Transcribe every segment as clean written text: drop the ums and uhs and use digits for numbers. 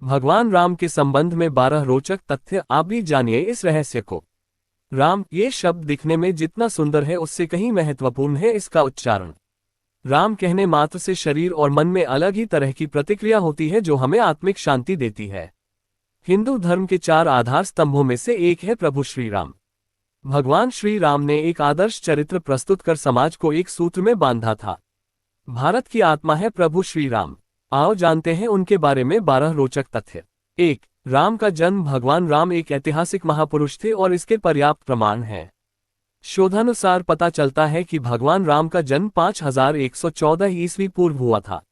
भगवान राम के संबंध में 12 रोचक तथ्य, आप भी जानिए इस रहस्य को। राम, ये शब्द दिखने में जितना सुंदर है उससे कहीं महत्वपूर्ण है इसका उच्चारण। राम कहने मात्र से शरीर और मन में अलग ही तरह की प्रतिक्रिया होती है जो हमें आत्मिक शांति देती है। हिंदू धर्म के 4 आधार स्तंभों में से एक है प्रभु श्री राम। भगवान श्री राम ने एक आदर्श चरित्र प्रस्तुत कर समाज को एक सूत्र में बांधा था। भारत की आत्मा है प्रभु श्री राम। आओ जानते हैं उनके बारे में 12 रोचक तथ्य। 1. राम का जन्म। भगवान राम एक ऐतिहासिक महापुरुष थे और इसके पर्याप्त प्रमाण हैं। शोधानुसार पता चलता है कि भगवान राम का जन्म 5114 ईस्वी पूर्व हुआ था।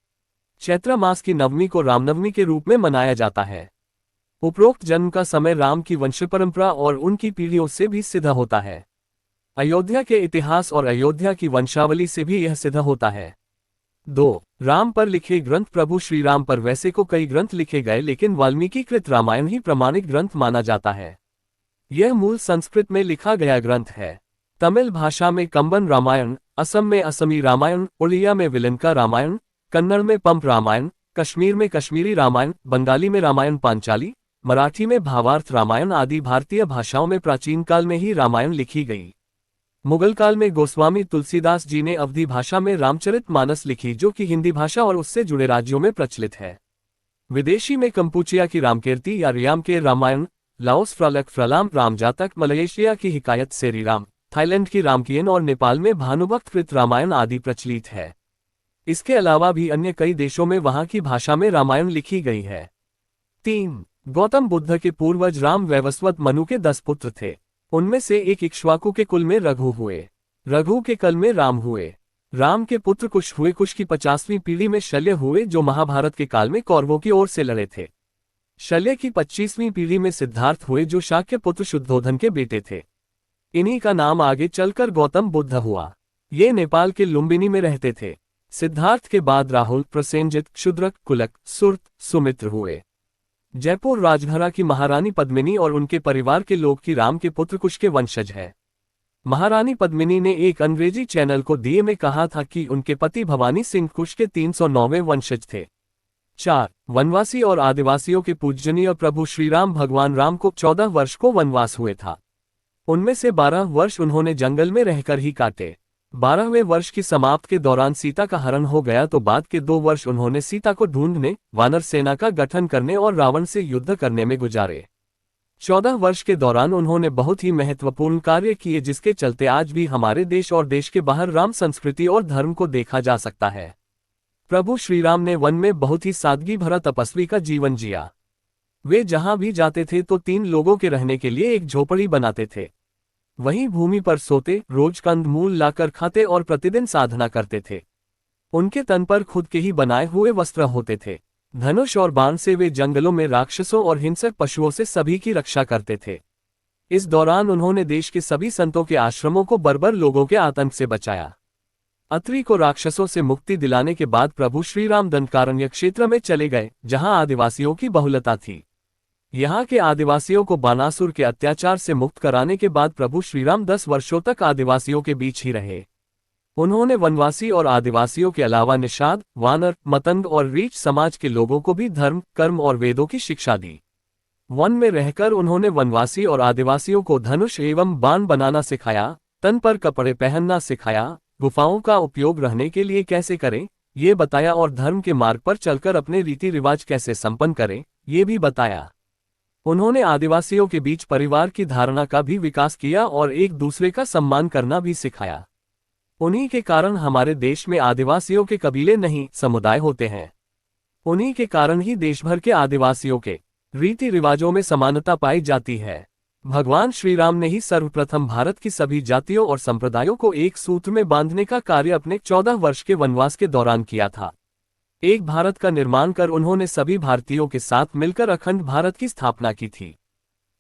चैत्र मास की नवमी को रामनवमी के रूप में मनाया जाता है। उपरोक्त जन्म का समय राम की वंश परंपरा और उनकी पीढ़ियों से भी सिद्ध होता है। अयोध्या के इतिहास और अयोध्या की वंशावली से भी यह सिद्ध होता है। 2. राम पर लिखे ग्रंथ। प्रभु श्री राम पर वैसे को कई ग्रंथ लिखे गए, लेकिन वाल्मीकि कृत रामायण ही प्रमाणिक ग्रंथ माना जाता है। यह मूल संस्कृत में लिखा गया ग्रंथ है। तमिल भाषा में कंबन रामायण, असम में असमी रामायण, उड़िया में विलंका रामायण, कन्नड़ में पंप रामायण, कश्मीर में कश्मीरी रामायण, बंगाली में रामायण पांचाली, मराठी में भावार्थ रामायण आदि भारतीय भाषाओं में प्राचीन काल में ही रामायण लिखी गई। मुगल काल में गोस्वामी तुलसीदास जी ने अवधी भाषा में रामचरितमानस लिखी, जो कि हिंदी भाषा और उससे जुड़े राज्यों में प्रचलित है। विदेशी में कंपूचिया की रामकीर्ति या रियाम के रामायण, लाओस फ्रालक फ्रलाम रामजातक, मलेशिया की हिकायत सेरी राम, थाईलैंड की रामकियन और नेपाल में भानुभक्त कृत रामायण आदि प्रचलित है। इसके अलावा भी अन्य कई देशों में वहां की भाषा में रामायण लिखी गई है। 3. गौतम बुद्ध के पूर्वज राम वैवस्वत मनु के 10 पुत्र थे। उनमें से एक इक्ष्वाकु के कुल में रघु हुए। रघु के कुल में राम हुए। राम के पुत्र कुश हुए। कुश की 50वीं पीढ़ी में शल्य हुए, जो महाभारत के काल में कौरवों की ओर से लड़े थे। शल्य की 25वीं पीढ़ी में सिद्धार्थ हुए, जो शाक्य पुत्र शुद्धोधन के बेटे थे। इन्हीं का नाम आगे चलकर गौतम बुद्ध हुआ। ये नेपाल के लुम्बिनी में रहते थे। सिद्धार्थ के बाद राहुल, प्रसेनजित, क्षुद्रक, कुलक, सुरत, सुमित्र हुए। जयपुर राजघरा की महारानी पद्मिनी और उनके परिवार के लोग की राम के पुत्र कुश के वंशज है। महारानी पद्मिनी ने एक अंग्रेजी चैनल को दिए में कहा था कि उनके पति भवानी सिंह कुश के 309वें वंशज थे। 4. वनवासी और आदिवासियों के पूजनीय प्रभु श्रीराम। भगवान राम को 14 वर्ष को वनवास हुए था। उनमें से 12 वर्ष उन्होंने जंगल में रहकर ही काटे। 12वें वर्ष की समाप्त के दौरान सीता का हरण हो गया, तो बाद के 2 वर्ष उन्होंने सीता को ढूंढने, वानर सेना का गठन करने और रावण से युद्ध करने में गुजारे। 14 वर्ष के दौरान उन्होंने बहुत ही महत्वपूर्ण कार्य किए, जिसके चलते आज भी हमारे देश और देश के बाहर राम संस्कृति और धर्म को देखा जा सकता है। प्रभु श्रीराम ने वन में बहुत ही सादगी भरा तपस्वी का जीवन जिया। वे जहां भी जाते थे तो 3 लोगों के रहने के लिए एक झोपड़ी बनाते थे। वहीं भूमि पर सोते, रोज कंद मूल लाकर खाते और प्रतिदिन साधना करते थे। उनके तन पर खुद के ही बनाए हुए वस्त्र होते थे। धनुष और बाण से वे जंगलों में राक्षसों और हिंसक पशुओं से सभी की रक्षा करते थे। इस दौरान उन्होंने देश के सभी संतों के आश्रमों को बर्बर लोगों के आतंक से बचाया। अत्रि को राक्षसों से मुक्ति दिलाने के बाद प्रभु श्रीराम दंडकारण्य क्षेत्र में चले गए, जहां आदिवासियों की बहुलता थी। यहाँ के आदिवासियों को बानासुर के अत्याचार से मुक्त कराने के बाद प्रभु श्रीराम 10 वर्षों तक आदिवासियों के बीच ही रहे। उन्होंने वनवासी और आदिवासियों के अलावा निषाद, वानर, मतंग और रीछ समाज के लोगों को भी धर्म, कर्म और वेदों की शिक्षा दी। वन में रहकर उन्होंने वनवासी और आदिवासियों को धनुष एवं बाण बनाना सिखाया, तन पर कपड़े पहनना सिखाया, गुफाओं का उपयोग रहने के लिए कैसे करें ये बताया और धर्म के मार्ग पर चलकर अपने रीति रिवाज कैसे संपन्न करें ये भी बताया। उन्होंने आदिवासियों के बीच परिवार की धारणा का भी विकास किया और एक दूसरे का सम्मान करना भी सिखाया। उन्हीं के कारण हमारे देश में आदिवासियों के कबीले नहीं, समुदाय होते हैं। उन्हीं के कारण ही देश भर के आदिवासियों के रीति रिवाजों में समानता पाई जाती है। भगवान श्रीराम ने ही सर्वप्रथम भारत की सभी जातियों और संप्रदायों को एक सूत्र में बांधने का कार्य अपने 14 वर्ष के वनवास के दौरान किया था। एक भारत का निर्माण कर उन्होंने सभी भारतीयों के साथ मिलकर अखंड भारत की स्थापना की थी।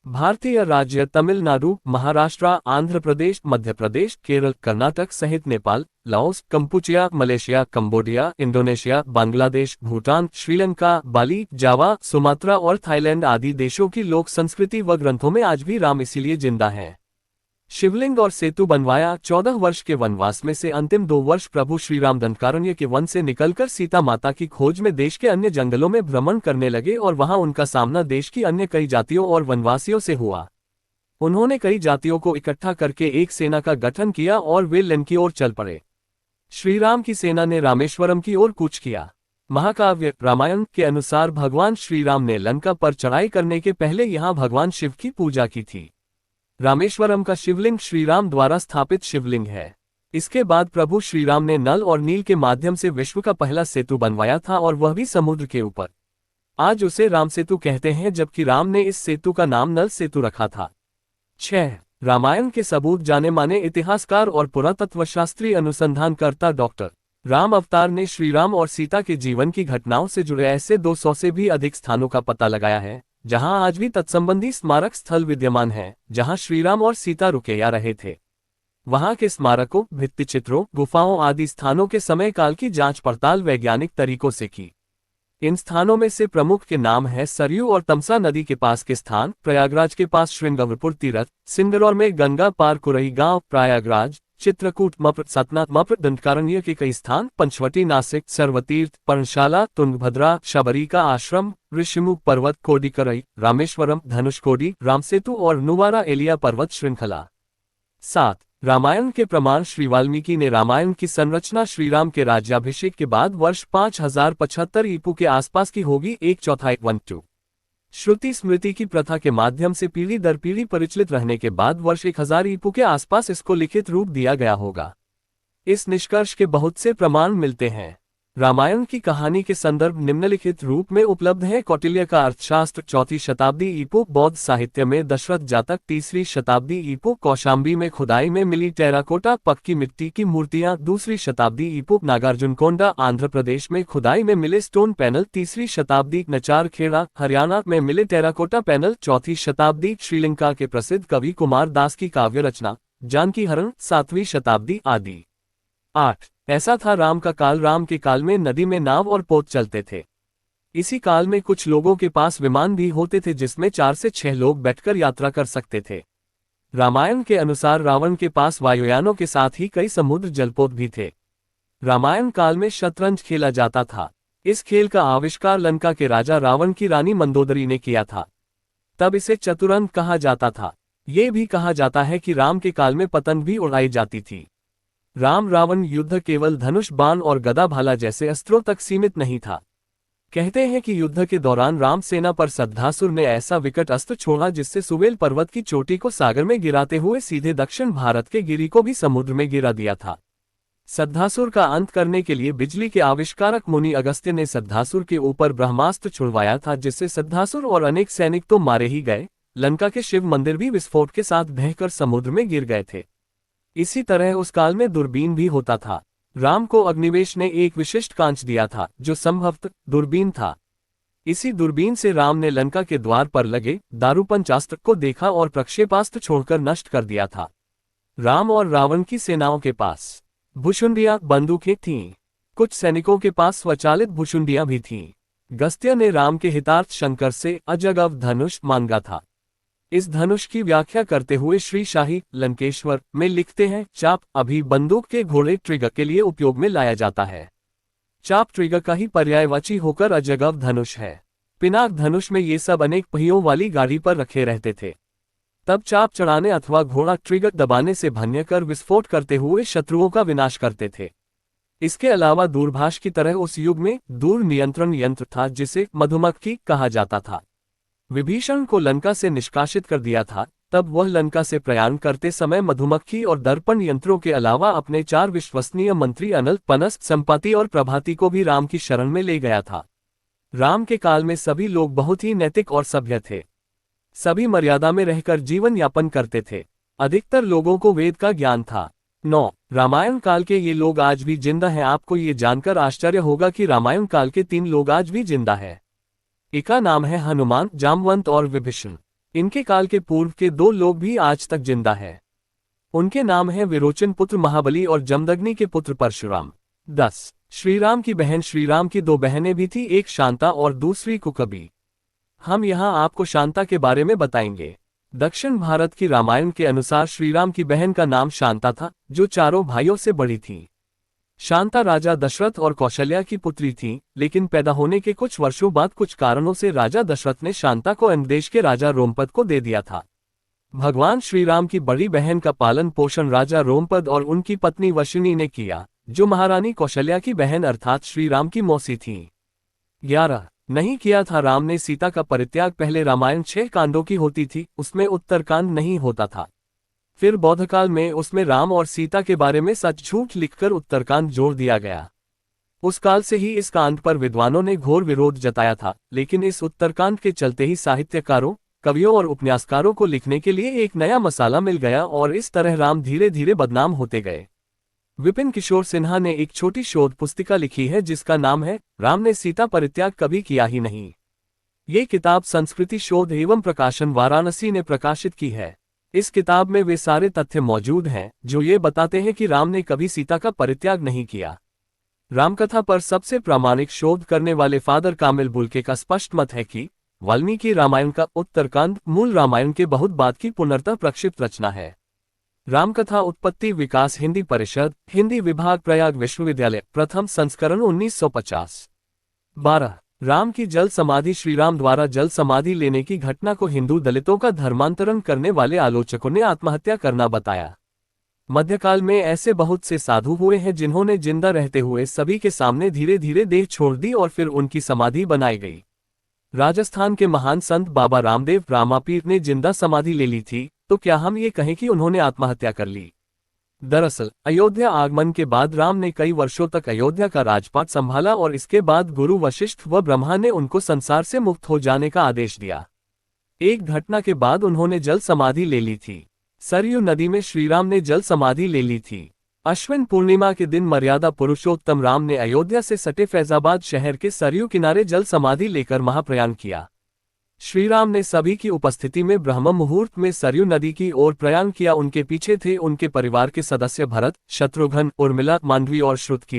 भारतीय राज्य तमिलनाडु, महाराष्ट्र, आंध्र प्रदेश, मध्य प्रदेश, केरल, कर्नाटक सहित Nepal, Laos, Kampuchea, Malaysia, Cambodia, Indonesia, Bangladesh, Bhutan, Sri Lanka, Bali, Java, Sumatra और थाईलैंड आदि देशों की लोक संस्कृति व ग्रंथों में आज भी राम इसीलिए जिंदा है। शिवलिंग और सेतु बनवाया। 14 वर्ष के वनवास में से अंतिम 2 वर्ष प्रभु श्रीराम दंडकारण्य के वन से निकलकर सीता माता की खोज में देश के अन्य जंगलों में भ्रमण करने लगे और वहां उनका सामना देश की अन्य कई जातियों और वनवासियों से हुआ। उन्होंने कई जातियों को इकट्ठा करके एक सेना का गठन किया और वे लन की ओर चल पड़े। श्रीराम की सेना ने रामेश्वरम की ओर कूच किया। महाकाव्य रामायण के अनुसार भगवान श्रीराम ने लंका पर चढ़ाई करने के पहले यहां भगवान शिव की पूजा की थी। रामेश्वरम का शिवलिंग श्रीराम द्वारा स्थापित शिवलिंग है। इसके बाद प्रभु श्रीराम ने नल और नील के माध्यम से विश्व का पहला सेतु बनवाया था और वह भी समुद्र के ऊपर। आज उसे राम सेतु कहते हैं, जबकि राम ने इस सेतु का नाम नल सेतु रखा था। 6. रामायण के सबूत। जाने माने इतिहासकार और पुरातत्वशास्त्री अनुसंधानकर्ता डॉक्टर राम अवतार ने श्रीराम और सीता के जीवन की घटनाओं से जुड़े ऐसे 200 से भी अधिक स्थानों का पता लगाया है जहां आज भी तत्संबंधी स्मारक स्थल विद्यमान हैं, जहां श्रीराम और सीता रुके या रहे थे। वहां के स्मारकों, भित्तिचित्रों, गुफाओं आदि स्थानों के समय काल की जांच पड़ताल वैज्ञानिक तरीकों से की। इन स्थानों में से प्रमुख के नाम है सरयू और तमसा नदी के पास के स्थान, प्रयागराज के पास श्रृंगवरपुर तीरथ, सिंगरौर में गंगा पार कुरई गांव, प्रयागराज, चित्रकूट मप्र, सतनाथ मप्र, दंडकारण्य के कई स्थान, पंचवटी, नासिक, सर्वतीर्थ, पर्णशाला, तुंगभद्रा, शबरी का आश्रम, ऋषिमुख पर्वत, कोडिकरई, रामेश्वरम, धनुषकोडी, रामसेतु और नुवारा एलिया पर्वत श्रृंखला। 7. रामायण के प्रमाण। श्री वाल्मीकि ने रामायण की संरचना श्रीराम के राज्याभिषेक के बाद वर्ष 5075 ईपू के आसपास की होगी। 1/4 1/2 श्रुति स्मृति की प्रथा के माध्यम से पीढ़ी दर पीढ़ी परिचालित रहने के बाद वर्ष 1000 ईपू के आसपास इसको लिखित रूप दिया गया होगा। इस निष्कर्ष के बहुत से प्रमाण मिलते हैं। रामायण की कहानी के संदर्भ निम्नलिखित रूप में उपलब्ध है। कौटिल्य का अर्थशास्त्र 4वीं शताब्दी ईपू, बौद्ध साहित्य में दशरथ जातक 3वीं शताब्दी ईपू, कौशाम्बी में खुदाई में मिली टेराकोटा पक्की मिट्टी की मूर्तियां 2वीं शताब्दी ईपू, नागार्जुनकोंडा आंध्र प्रदेश में खुदाई में मिले स्टोन पैनल 3वीं शताब्दी, नचार खेड़ा हरियाणा में मिले टेराकोटा पैनल 4वीं शताब्दी, श्रीलंका के प्रसिद्ध कवि कुमार दास की काव्य रचना जानकी हरण 7वीं शताब्दी आदि। 8. ऐसा था राम का काल। राम के काल में नदी में नाव और पोत चलते थे। इसी काल में कुछ लोगों के पास विमान भी होते थे जिसमें 4 से 6 लोग बैठकर यात्रा कर सकते थे। रामायण के अनुसार रावण के पास वायुयानों के साथ ही कई समुद्र जलपोत भी थे। रामायण काल में शतरंज खेला जाता था। इस खेल का आविष्कार लंका के राजा रावण की रानी मंदोदरी ने किया था। तब इसे चतुरंग कहा जाता था। ये भी कहा जाता है कि राम के काल में पतंग भी उड़ाई जाती थी। राम रावण युद्ध केवल धनुष बाण और गदा भाला जैसे अस्त्रों तक सीमित नहीं था। कहते हैं कि युद्ध के दौरान राम सेना पर सद्धासुर ने ऐसा विकट अस्त्र छोड़ा जिससे सुवेल पर्वत की चोटी को सागर में गिराते हुए सीधे दक्षिण भारत के गिरि को भी समुद्र में गिरा दिया था। सद्धासुर का अंत करने के लिए बिजली के आविष्कारक मुनि अगस्त्य ने सद्धासुर के ऊपर ब्रह्मास्त्र छुड़वाया था, जिससे सद्धासुर और अनेक सैनिक तो मारे ही गए, लंका के शिव मंदिर भी विस्फोट के साथ बहकर समुद्र में गिर गए थे। इसी तरह उस काल में दूरबीन भी होता था। राम को अग्निवेश ने एक विशिष्ट कांच दिया था जो संभवतः दूरबीन था। इसी दूरबीन से राम ने लंका के द्वार पर लगे दारूपंचास्त्र को देखा और प्रक्षेपास्त्र छोड़कर नष्ट कर दिया था। राम और रावण की सेनाओं के पास भुशुंडियां बंदूकें थीं। कुछ सैनिकों के पास स्वचालित भुशुंडियां भी थीं। गस्त्य ने राम के हितार्थ शंकर से अजगव धनुष मांगा था। इस धनुष की व्याख्या करते हुए श्री शाही लंकेश्वर में लिखते हैं, चाप अभी बंदूक के घोड़े ट्रिगर के लिए उपयोग में लाया जाता है। चाप ट्रिगर का ही पर्यायवाची होकर अजगव धनुष है। पिनाक धनुष में ये सब अनेक पहियों वाली गाड़ी पर रखे रहते थे। तब चाप चढ़ाने अथवा घोड़ा ट्रिगर दबाने से भन्य कर विस्फोट करते हुए शत्रुओं का विनाश करते थे। इसके अलावा दूरभाष की तरह उस युग में दूर नियंत्रण यंत्र था जिसे मधुमक्खी कहा जाता था। विभीषण को लंका से निष्कासित कर दिया था, तब वह लंका से प्रयाण करते समय मधुमक्खी और दर्पण यंत्रों के अलावा अपने 4 विश्वसनीय मंत्री अनल, पनस, संपाति और प्रभाति को भी राम की शरण में ले गया था। राम के काल में सभी लोग बहुत ही नैतिक और सभ्य थे। सभी मर्यादा में रहकर जीवन यापन करते थे। अधिकतर लोगों को वेद का ज्ञान था। 9. रामायण काल के ये लोग आज भी जिंदा हैं। आपको ये जानकर आश्चर्य होगा कि रामायण काल के 3 लोग आज भी जिंदा है। इनका नाम है हनुमान, जामवंत और विभीषण। इनके काल के पूर्व के 2 लोग भी आज तक जिंदा है। उनके नाम है विरोचन पुत्र महाबली और जमदग्नि के पुत्र परशुराम। 10. श्रीराम की बहन। श्रीराम की 2 बहनें भी थी, एक शांता और दूसरी कुकबी। हम यहाँ आपको शांता के बारे में बताएंगे। दक्षिण भारत की रामायण के अनुसार श्रीराम की बहन का नाम शांता था, जो चारों भाइयों से बड़ी थी। शांता राजा दशरथ और कौशल्या की पुत्री थी, लेकिन पैदा होने के कुछ वर्षों बाद कुछ कारणों से राजा दशरथ ने शांता को अन्य देश के राजा रोमपद को दे दिया था। भगवान श्रीराम की बड़ी बहन का पालन पोषण राजा रोमपद और उनकी पत्नी वशिनी ने किया, जो महारानी कौशल्या की बहन अर्थात श्रीराम की मौसी थी। 11 नहीं किया था। राम ने सीता का परित्याग। पहले रामायण 6 कांडों की होती थी, उसमें उत्तरकांड नहीं होता था। फिर बौद्धकाल में उसमें राम और सीता के बारे में सच झूठ लिखकर उत्तरकांड जोड़ दिया गया। उस काल से ही इस कांड पर विद्वानों ने घोर विरोध जताया था, लेकिन इस उत्तरकांड के चलते ही साहित्यकारों, कवियों और उपन्यासकारों को लिखने के लिए एक नया मसाला मिल गया और इस तरह राम धीरे धीरे बदनाम होते गए। विपिन किशोर सिन्हा ने एक छोटी शोध पुस्तिका लिखी है जिसका नाम है राम ने सीता परित्याग कभी किया ही नहीं। ये किताब संस्कृति शोध एवं प्रकाशन वाराणसी ने प्रकाशित की है। इस किताब में वे सारे तथ्य मौजूद हैं जो ये बताते हैं कि राम ने कभी सीता का परित्याग नहीं किया। रामकथा पर सबसे प्रामाणिक शोध करने वाले फादर कामिल बुल्के का स्पष्ट मत है कि वाल्मीकि रामायण का उत्तरकांड मूल रामायण के बहुत बाद की पुनर्तः प्रक्षिप्त रचना है। रामकथा उत्पत्ति विकास हिंदी परिषद, हिंदी विभाग, प्रयाग विश्वविद्यालय, प्रथम संस्करण 1950। 12 राम की जल समाधि। श्रीराम द्वारा जल समाधि लेने की घटना को हिंदू दलितों का धर्मांतरण करने वाले आलोचकों ने आत्महत्या करना बताया। मध्यकाल में ऐसे बहुत से साधु हुए हैं जिन्होंने जिंदा रहते हुए सभी के सामने धीरे धीरे देह छोड़ दी और फिर उनकी समाधि बनाई गई। राजस्थान के महान संत बाबा रामदेव रामापीर ने जिंदा समाधि ले ली थी, तो क्या हम ये कहें कि उन्होंने आत्महत्या कर ली? दरअसल अयोध्या आगमन के बाद राम ने कई वर्षों तक अयोध्या का राजपाट संभाला और इसके बाद गुरु वशिष्ठ व ब्रह्मा ने उनको संसार से मुक्त हो जाने का आदेश दिया। एक घटना के बाद उन्होंने जल समाधि ले ली थी। सरयू नदी में श्रीराम ने जल समाधि ले ली थी। अश्विन पूर्णिमा के दिन मर्यादा पुरुषोत्तम राम ने अयोध्या से सटे फैजाबाद शहर के सरयू किनारे जल समाधि लेकर महाप्रयाण किया। श्रीराम ने सभी की उपस्थिति में ब्रह्म मुहूर्त में सरयू नदी की ओर प्रयाण किया। उनके पीछे थे उनके परिवार के सदस्य भरत, शत्रुघ्न, उर्मिला, मांडवी और श्रुतकीर्ति।